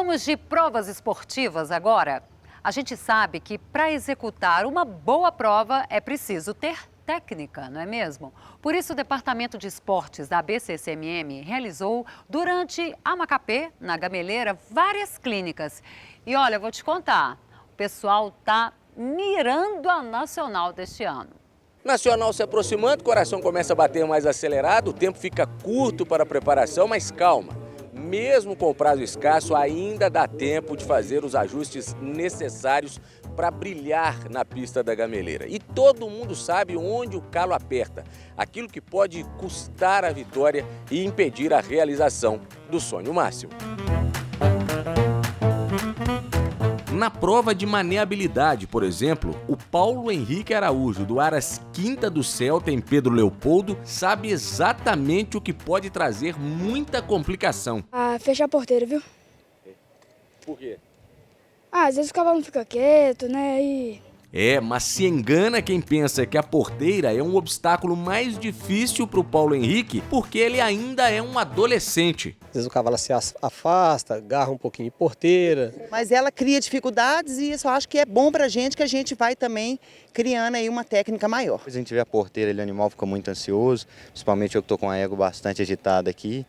Vamos de provas esportivas agora? A gente sabe que para executar uma boa prova é preciso ter técnica, não é mesmo? Por isso, o Departamento de Esportes da BCCMM realizou, durante a Macapê, na Gameleira, várias clínicas. E olha, vou te contar, o pessoal está mirando a Nacional deste ano. Nacional se aproximando, o coração começa a bater mais acelerado, o tempo fica curto para a preparação, mas calma. Mesmo com o prazo escasso, ainda dá tempo de fazer os ajustes necessários para brilhar na pista da Gameleira. E todo mundo sabe onde o calo aperta, aquilo que pode custar a vitória e impedir a realização do sonho máximo. Na prova de maneabilidade, por exemplo, o Paulo Henrique Araújo, do Aras Quinta do Celta, em Pedro Leopoldo, sabe exatamente o que pode trazer muita complicação. Fechar a porteira, viu? Por quê? Às vezes o cavalo não fica quieto, né? Mas se engana quem pensa que a porteira é um obstáculo mais difícil para o Paulo Henrique, porque ele ainda é um adolescente. Às vezes o cavalo se afasta, agarra um pouquinho de porteira. Mas ela cria dificuldades e isso eu acho que é bom pra gente, que a gente vai também criando aí uma técnica maior. A gente vê a porteira, o animal fica muito ansioso, principalmente eu que estou com a ego bastante agitada aqui.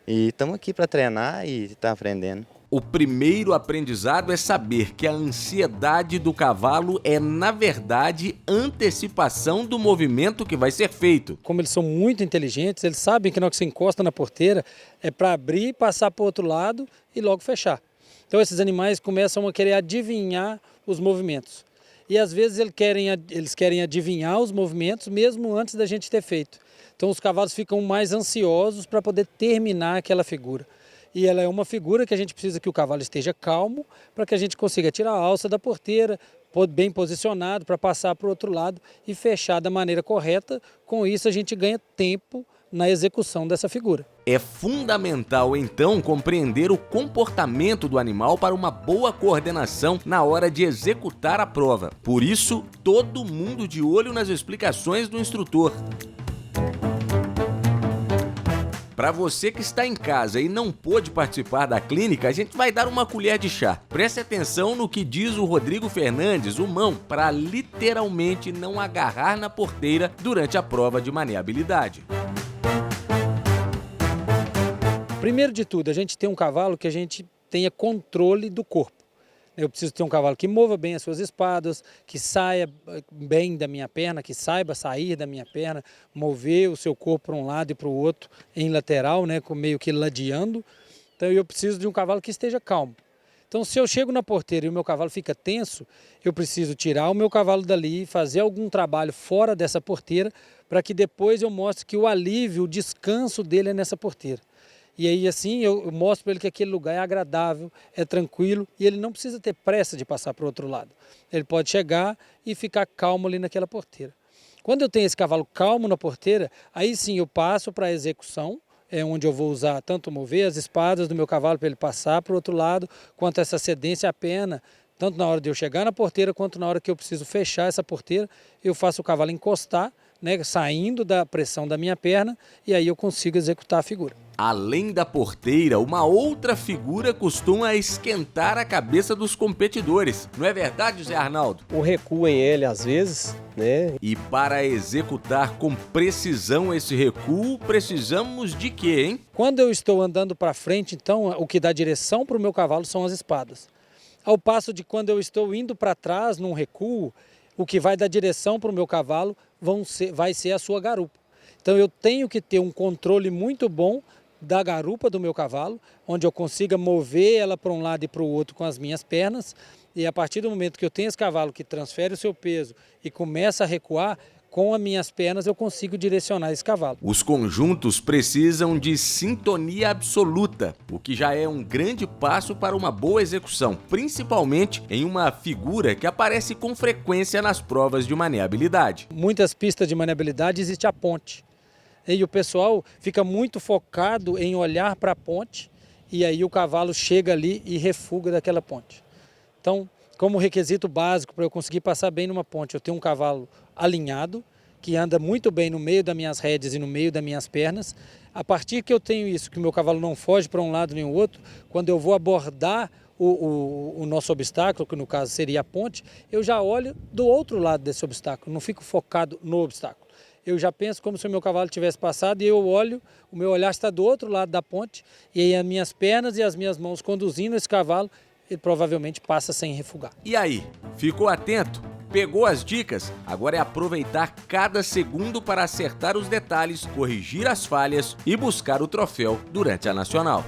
E estamos aqui para treinar e estar aprendendo. O primeiro aprendizado é saber que a ansiedade do cavalo é, na verdade, antecipação do movimento que vai ser feito. Como eles são muito inteligentes, eles sabem que na hora que você encosta na porteira é para abrir, passar para o outro lado e logo fechar. Então esses animais começam a querer adivinhar os movimentos. E às vezes eles querem adivinhar os movimentos mesmo antes da gente ter feito. Então os cavalos ficam mais ansiosos para poder terminar aquela figura. E ela é uma figura que a gente precisa que o cavalo esteja calmo para que a gente consiga tirar a alça da porteira, bem posicionado para passar para o outro lado e fechar da maneira correta. Com isso a gente ganha tempo na execução dessa figura. É fundamental, então, compreender o comportamento do animal para uma boa coordenação na hora de executar a prova. Por isso, todo mundo de olho nas explicações do instrutor. Para você que está em casa e não pôde participar da clínica, a gente vai dar uma colher de chá. Preste atenção no que diz o Rodrigo Fernandes, o mão, para literalmente não agarrar na porteira durante a prova de maneabilidade. Primeiro de tudo, a gente tem um cavalo que a gente tenha controle do corpo. Eu preciso ter um cavalo que mova bem as suas espadas, que saia bem da minha perna, que saiba sair da minha perna, mover o seu corpo para um lado e para o outro em lateral, né, meio que ladeando. Então eu preciso de um cavalo que esteja calmo. Então se eu chego na porteira e o meu cavalo fica tenso, eu preciso tirar o meu cavalo dali, fazer algum trabalho fora dessa porteira, para que depois eu mostre que o alívio, o descanso dele é nessa porteira. E aí assim eu mostro para ele que aquele lugar é agradável, é tranquilo e ele não precisa ter pressa de passar para o outro lado. Ele pode chegar e ficar calmo ali naquela porteira. Quando eu tenho esse cavalo calmo na porteira, aí sim eu passo para a execução, onde eu vou usar tanto mover as espadas do meu cavalo para ele passar para o outro lado, quanto essa cedência à perna, tanto na hora de eu chegar na porteira, quanto na hora que eu preciso fechar essa porteira, eu faço o cavalo encostar, né, saindo da pressão da minha perna, e aí eu consigo executar a figura. Além da porteira, uma outra figura costuma esquentar a cabeça dos competidores. Não é verdade, Zé Arnaldo? O recuo em ele, às vezes, né? E para executar com precisão esse recuo, precisamos de quê, hein? Quando eu estou andando para frente, então, o que dá direção para o meu cavalo são as espadas. Ao passo de quando eu estou indo para trás, num recuo, o que vai dar direção para o meu cavalo vai ser a sua garupa. Então eu tenho que ter um controle muito bom da garupa do meu cavalo, onde eu consiga mover ela para um lado e para o outro com as minhas pernas, e a partir do momento que eu tenho esse cavalo que transfere o seu peso e começa a recuar, com as minhas pernas eu consigo direcionar esse cavalo. Os conjuntos precisam de sintonia absoluta, o que já é um grande passo para uma boa execução, principalmente em uma figura que aparece com frequência nas provas de maneabilidade. Muitas pistas de maneabilidade existe a ponte. E o pessoal fica muito focado em olhar para a ponte e aí o cavalo chega ali e refuga daquela ponte. Então, como requisito básico para eu conseguir passar bem numa ponte, eu tenho um cavalo alinhado, que anda muito bem no meio das minhas rédeas e no meio das minhas pernas. A partir que eu tenho isso, que o meu cavalo não foge para um lado nem o outro, quando eu vou abordar o nosso obstáculo, que no caso seria a ponte, eu já olho do outro lado desse obstáculo, não fico focado no obstáculo. Eu já penso como se o meu cavalo tivesse passado e eu olho, o meu olhar está do outro lado da ponte e aí as minhas pernas e as minhas mãos conduzindo esse cavalo, ele provavelmente passa sem refugar. E aí, ficou atento? Pegou as dicas? Agora é aproveitar cada segundo para acertar os detalhes, corrigir as falhas e buscar o troféu durante a Nacional.